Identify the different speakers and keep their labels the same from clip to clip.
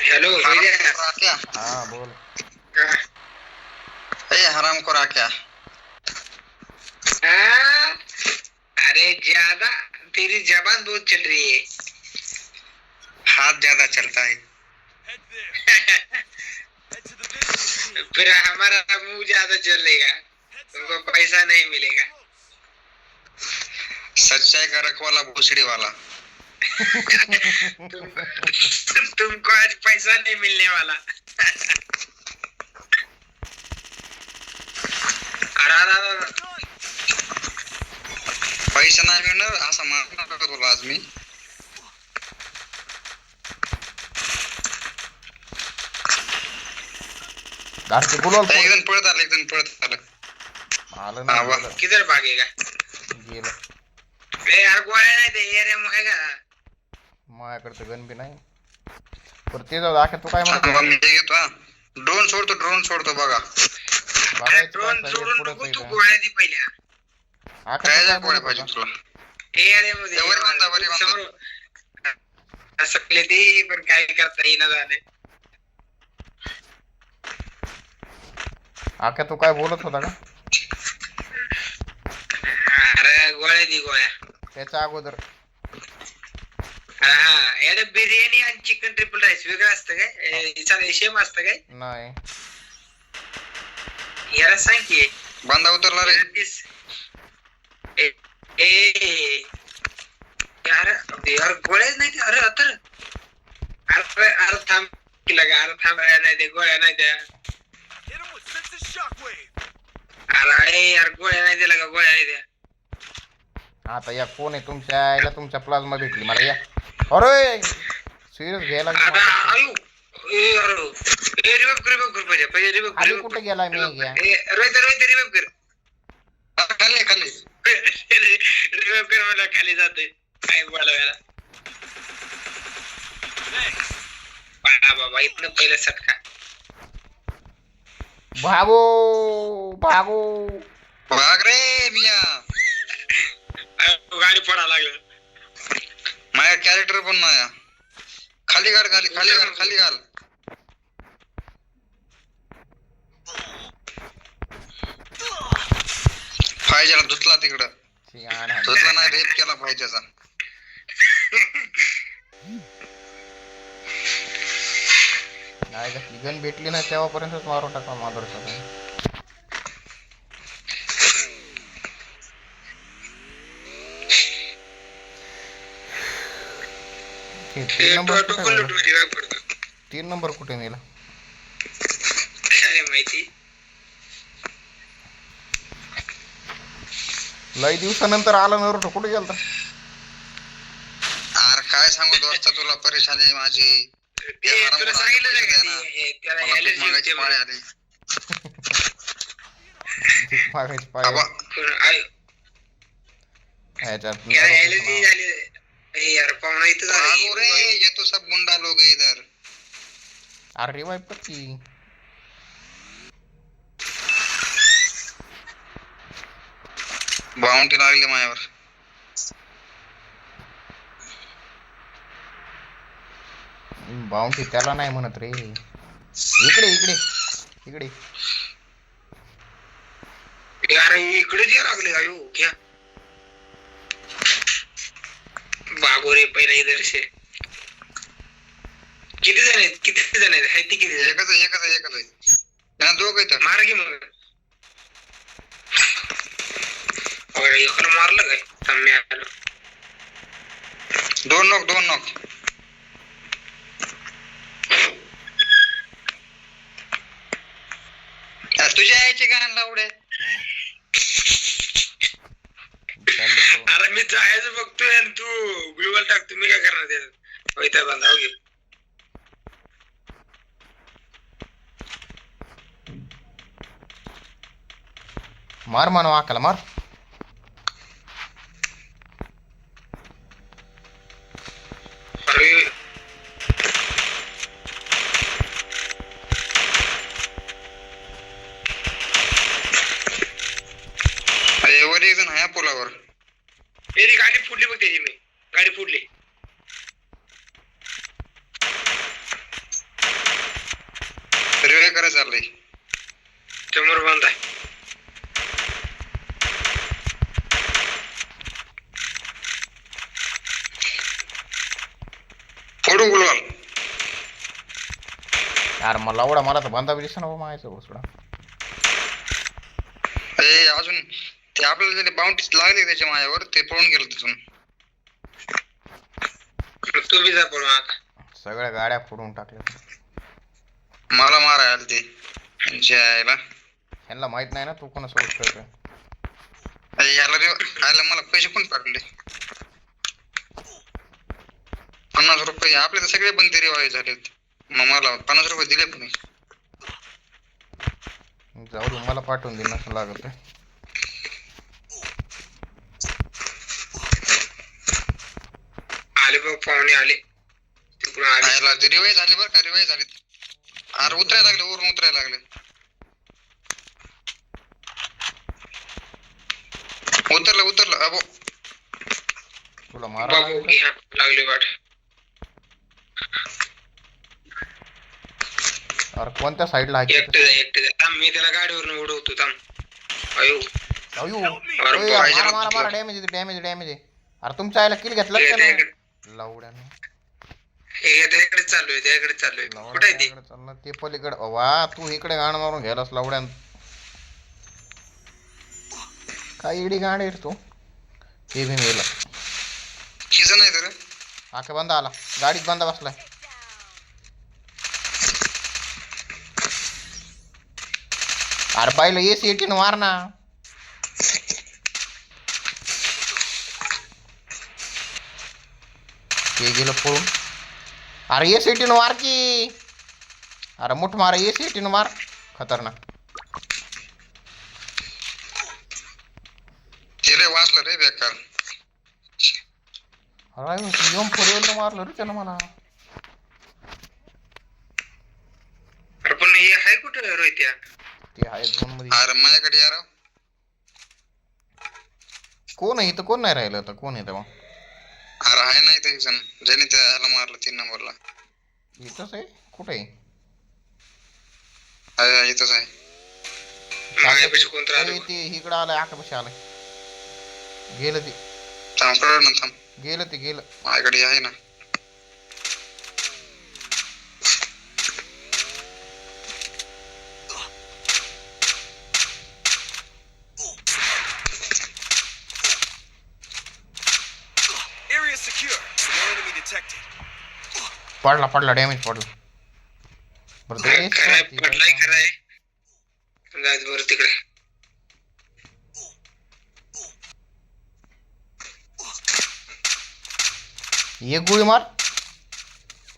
Speaker 1: Hello भैया।
Speaker 2: क्या?
Speaker 3: हाँ बोल।
Speaker 2: हराम को क्या?
Speaker 1: अरे ज्यादा तेरी जबान बहुत चल रही है।
Speaker 2: हाथ ज्यादा चलता है।
Speaker 1: फिर हमारा मुंह ज्यादा चलेगा, तुमको पैसा नहीं मिलेगा।
Speaker 2: सच्चाई का रखवाला भूसड़ी वाला।
Speaker 1: तुमको आज पैसा नहीं मिलने वाला।
Speaker 2: पैसा नाही मिळणार असं म्हणू नका तुला आज मी.
Speaker 3: घरचे गुलाल
Speaker 2: एक जण पळत आलं, एक जण पळत आलं.
Speaker 3: आलं ना गेलं.
Speaker 1: किधर भागेगा?
Speaker 3: गेलं.
Speaker 1: यार गोळ्या नाही ते एरिया आहे का?
Speaker 3: माझ्याकडे गन बी नाही. पर ते जाऊ दाखव. तू काय म्हणतो?
Speaker 2: मी घेतो हा. ड्रोन सोडतो बघा.
Speaker 1: ड्रोन सोडून नको तू गोळ्या दे पहिल्या.
Speaker 2: काय गोळ्या पाहिजे तुला?
Speaker 1: एरिया मध्ये
Speaker 2: वर बांधा.
Speaker 1: असं ते पण काय करता येईना झाले.
Speaker 3: आख्या तू काय बोलत होता का?
Speaker 1: अरे गोळ्या दे गोळ्या.
Speaker 3: त्याच्या अगोदर
Speaker 1: हा याला बिर्याणी आणि चिकन ट्रिपल राईस वेगळं असतं काय? सेम असतं काय?
Speaker 3: नाही.
Speaker 1: याला सांग की
Speaker 2: बांधा उतरला रे.
Speaker 1: यार गोळ्याच नाही ते. अरे अरे थांब की लगा. अरे थांब नाही ते गोळ्या नाही त्या. अरे यार गोळ्या नाही दिला का? गोळ्या नाही द्या.
Speaker 3: आता या कोण आहे तुमच्या आईला? तुमच्या प्लाझ्मा भेटली मला या. अरे सिरियस घ्यायला कुठे गेला मी?
Speaker 1: खाली जाते काय बोलायला. बाबा इथनं पहिलं सटका.
Speaker 3: भागो भागो
Speaker 2: भाग रे मिया.
Speaker 1: गाडी पडा लागलं.
Speaker 2: माझ्या कॅरेक्टर पण नाही. खाली घाल. फायजाला धुतला तिकडं. धुतला नाही, रेप केला फायजाचा.
Speaker 3: नाही का गन भेटली ना तेव्हापर्यंतच मारून टाका माधुरचा. तीन नंबर कुठे नेला
Speaker 1: काय माहिती.
Speaker 3: लई दिवसानंतर आला नव्हतं. कुठे गेलता?
Speaker 2: अरे काय सांगू दोस्त तुला, परेशानी माझी.
Speaker 1: तुला सांगितलं
Speaker 2: ये तो सब गुंडा लोग है इधर.
Speaker 3: अरे रिवाइव कर की.
Speaker 2: बाउंटी लागली माझ्यावर.
Speaker 3: बाउंटी त्याला नाही म्हणत रे. इकडे
Speaker 1: यार इकडे जे लागले आयो क्या भागो रे पहिला इधर से. किती जण आहेत? किती
Speaker 2: एकच आहे. दोघं आहेत.
Speaker 1: मार घे मग. एकाला मारलं काय? थांब आलो.
Speaker 2: दोन नॉक. तुझ्या यायचे गाणं लावडे.
Speaker 1: अरे मी जायचं बघतोय आणि तू ग्लुवल टाकतो. मी काय करणार त्याच्यात? होय त्या बांधाव घे.
Speaker 3: मार मानव आकाला मार.
Speaker 2: वर एक जण आहे पुलावर.
Speaker 1: त्याची गाडी फुटली बघ. गाडी फुटली.
Speaker 2: करायचं चाललंय.
Speaker 1: समोर बंद आहे.
Speaker 2: फोडू गुलाल.
Speaker 3: यार मला तर बांधा दिसत ना मायचं बसडा.
Speaker 2: अजून ते आपल्याला बाउंड्रीज लागले त्याच्या मायावर, ते पळून गेलं तिथून.
Speaker 1: तू बी जा पळून आता.
Speaker 3: सगळ्या गाड्या फोडून टाकल्या.
Speaker 2: मला मारायला ते यायला.
Speaker 3: यांना माहित नाही ना तू कोणासोबत खेळतोय.
Speaker 2: याला मला पैसे पण पाठवले 50 रुपये. आपले तर सगळे बंद रिवाय झालेत. मग मला 50 रुपये दिले पण नाही.
Speaker 3: जाऊ दे, मला पाठवून दे नसं लागत.
Speaker 1: आले बघ पाहुणे आले तिकडून आले.
Speaker 2: रिवाय झाले बरं का, रिवाय झाले. अरे उतरायला लागले, वरून उतरायला लागले. उतरलं अबो.
Speaker 3: तुला मारा
Speaker 1: बाबू घ्या लागले वाट.
Speaker 3: अरे कोणत्या साईडला
Speaker 1: एकटे जा थांब, मी त्याला गाडीवरून उडवतो थांब. अयो
Speaker 3: मारा डॅमेज आहे. अरे तुमच्या आईला किल घेतलं लावड्याने.
Speaker 1: इकडे चाललोय कुठे आहे ते?
Speaker 3: चाललं ते पलीकडे. वा तू इकडे गाण मारून घ्यायलास लावड्यान. काय इडी गाण आहे तू. ते बी मेला.
Speaker 2: खिसा नाही तर
Speaker 3: आखे बंद आला, गाडीत बंद बसलाय. अरे पाहिलं AC-18 मार ना. ते गेलं पळून. अरे AC-18 मार की. अरे मुठ मार, AC-18 मार. खतरनाक.
Speaker 2: रे वाचलं रे बेकार.
Speaker 3: अरे M4 मारलं रे त्यानं मला.
Speaker 1: अरे पण हे आहे कुठं रोहित्या?
Speaker 3: ते आहे झोन मध्ये.
Speaker 2: अरे माझ्याकडे यार.
Speaker 3: कोण आहे इथं? कोण नाही राहिलं तर कोण आहे तेव्हा?
Speaker 2: अरे आहे नाही ते जण ज्याने त्याला मारलं 3 नंबरला.
Speaker 3: इथंच आहे? कुठे आहे?
Speaker 2: इथंच आहे.
Speaker 1: माझ्यापाशी कोण राहिलं?
Speaker 3: ते इकडं आलंय, आकापाशी आलंय. गेलं ते.
Speaker 2: थांब.
Speaker 3: गेलं.
Speaker 2: माझ्याकडे आहे ना.
Speaker 3: पडला डॅमेज पडला. बरं ते
Speaker 1: पडलाय जायच बरं तिकडे.
Speaker 3: एक गोळी मार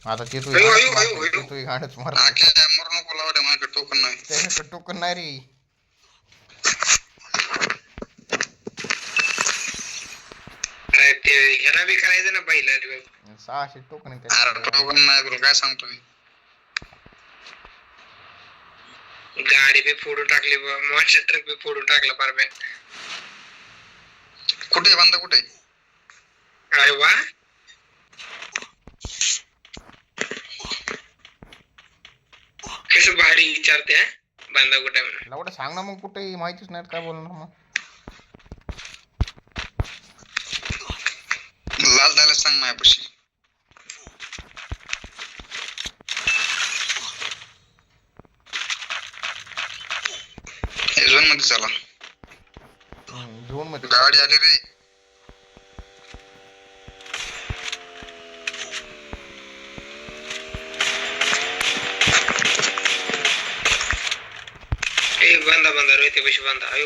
Speaker 3: आता. ते तू गाणच मार.
Speaker 2: मरू नको लावले, माझ्याकडे टोकन नाही.
Speaker 3: त्याच्याकडे टोकन नाही रे.
Speaker 1: ते ह्याला बी करायचं ना पहिला.
Speaker 3: 600 टोकन आहे.
Speaker 2: अरे टोकन नाही तुला काय सांगतो मी.
Speaker 1: गाडी बी फोडून टाकली, मॉन्स्टर ट्रक बी फोडून टाकला पारबे.
Speaker 2: कुठे बंद कुठे?
Speaker 1: अरे वा, कसं भारी विचारते बांधा कुठे म्हणून.
Speaker 3: लावडं सांग ना मग कुठे, माहितीच नाही काय बोलणार मग.
Speaker 2: लाल झालं सांग माझ्यापाशी. झोन मध्ये चला.
Speaker 3: झोन मध्ये
Speaker 2: गाडी आली रे.
Speaker 1: बांधा रोहित पैसे बांधा.
Speaker 2: अरे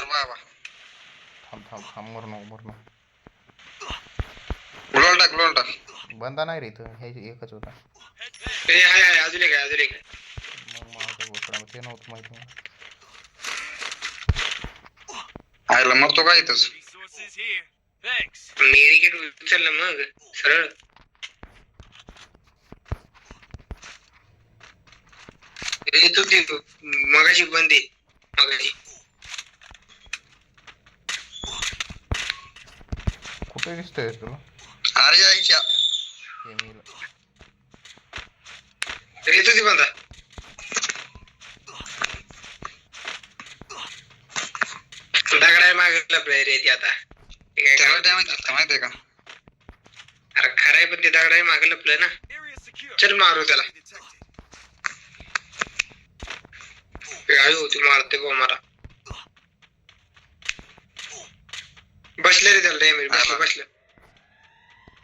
Speaker 2: बाबा
Speaker 3: थांब मरण
Speaker 2: गुलाल टाक.
Speaker 3: बंदा नाही रे इथं, हे एकच होता.
Speaker 1: हाय अजून एक
Speaker 3: मग मला ते नव्हतं माहिती.
Speaker 2: आयला मरतो का इथंच?
Speaker 1: मेरिकेट उचल ना मग सरळ. तू मगाशी बंदी
Speaker 3: कुठे दिसतोय तुला?
Speaker 2: अरे आईच्या
Speaker 1: येतो ती बंदा. लपलाय रे ती आता ते काय
Speaker 2: त्याला
Speaker 1: काम-
Speaker 2: डॅमेज झाला माहितीये का?
Speaker 1: अरे खरंय पण ते दगडाही मागे लपलंय ना. चल मारू त्याला. काय होती मारते गो मला. बसले रे त्याला डॅमेज बसलं.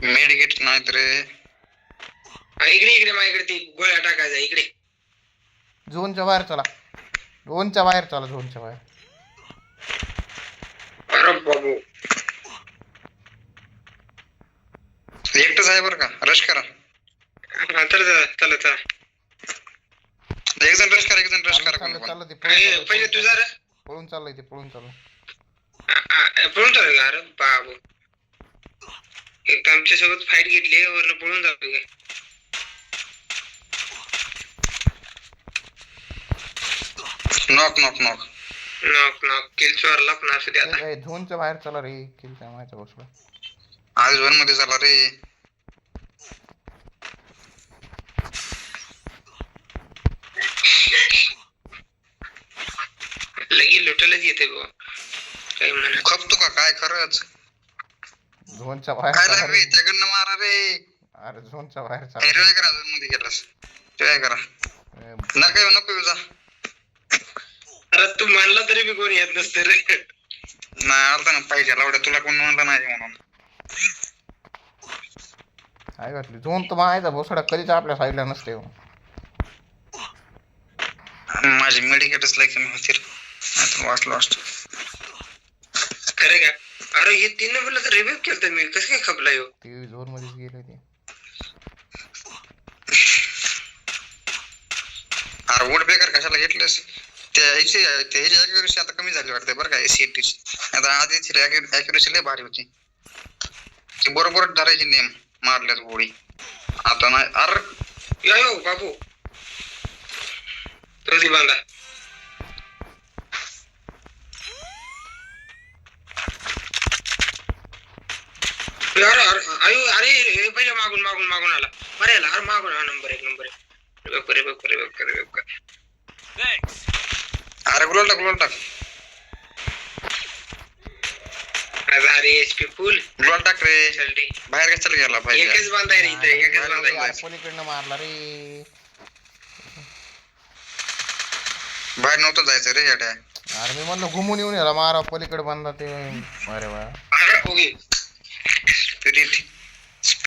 Speaker 2: मेडिकेट नाहीत रे.
Speaker 1: इकडे माझ्याकडे ती गोळ्या टाकायचा इकडे.
Speaker 3: झोनच्या बाहेर चला, झोनच्या बाहेर चला, झोनच्या बाहेर.
Speaker 1: अरे बाबू
Speaker 2: एकटंच आहे बरं का, रश करा.
Speaker 1: चला
Speaker 2: एक जण रश करा, एक जण रश करा.
Speaker 3: चाललं चाललं ते
Speaker 1: पहिले तुझा रे
Speaker 3: पळून चाललंय ते, पळून चाललं.
Speaker 1: पळून चालू का? अरे बाबू एक तर आमच्या सोबत फाईट घेतली वरनं पळून जातो काय.
Speaker 2: Knock knock knock.
Speaker 1: Knock knock किल चोरला पण असू दे आता.
Speaker 3: झोनच्या बाहेर चला रे, किलच्या माझ्या बसला.
Speaker 2: आज झोन मध्ये झाला रे.
Speaker 1: लगी लुटलच येते बुवा काय म्हणा.
Speaker 2: खपतो का काय खरंच?
Speaker 3: झोनच्या बाहेर
Speaker 2: काय
Speaker 3: चला
Speaker 2: लागले
Speaker 3: रे.
Speaker 2: त्याकडनं मारा रे.
Speaker 3: अरे झोनच्या बाहेर चला.
Speaker 2: रिवाय करा झोन मध्ये गेलास. रिवाय करा. नका येऊ नको येऊ जा.
Speaker 1: अरे तू मानला तरी मी कोणी येत नसते रे.
Speaker 2: नाही आलता ना पाहिजे लावड्या, तुला कोण म्हणलं नाही म्हणून.
Speaker 3: काय घातली झोन तर मायचा भोसडा कधीच आपल्या साईडला नसते हो.
Speaker 2: माझी मेडिकेटच लाईक कमी होती रे. नाहीतर वाचलो असतो.
Speaker 1: खरे का? अरे हे तीन बोललं तर रिव्ह्यू केलं मी, कसं काय खपला येऊ.
Speaker 3: ते झोन मध्येच गेले ते.
Speaker 2: अरे वोट बेकार कशाला घेतलंस? ह्याची ॲक्युरेसी आता कमी झाली वाटते बरं का एसीएटीची. आता आधीची ॲक्युरेसी लय भारी होती. ती बरोबर धरायची नेम मारल्याच गोळी. आता नाही. अरे
Speaker 1: यो बाबू तुझी बांधा. अरे अरे पहिले मागून आला मरेला. अरे मागून हा नंबर एक
Speaker 2: अरे गुलाल टाक.
Speaker 1: अरे एचपी फुल
Speaker 2: गुलाल टाक रे.
Speaker 1: चलती
Speaker 2: बाहेर कशाला गेला पाहिजे?
Speaker 1: एकच बांधाय रे इथे, एकच बांधाय.
Speaker 3: यार, पलीकडनं मारला रे.
Speaker 2: बाहेर नव्हतं जायचं रे याड्या.
Speaker 3: अरे मी म्हणलं घुमून येऊन याला मारा, पलीकडे बांधा ते. अरे वा
Speaker 1: अरे ओके
Speaker 2: तरी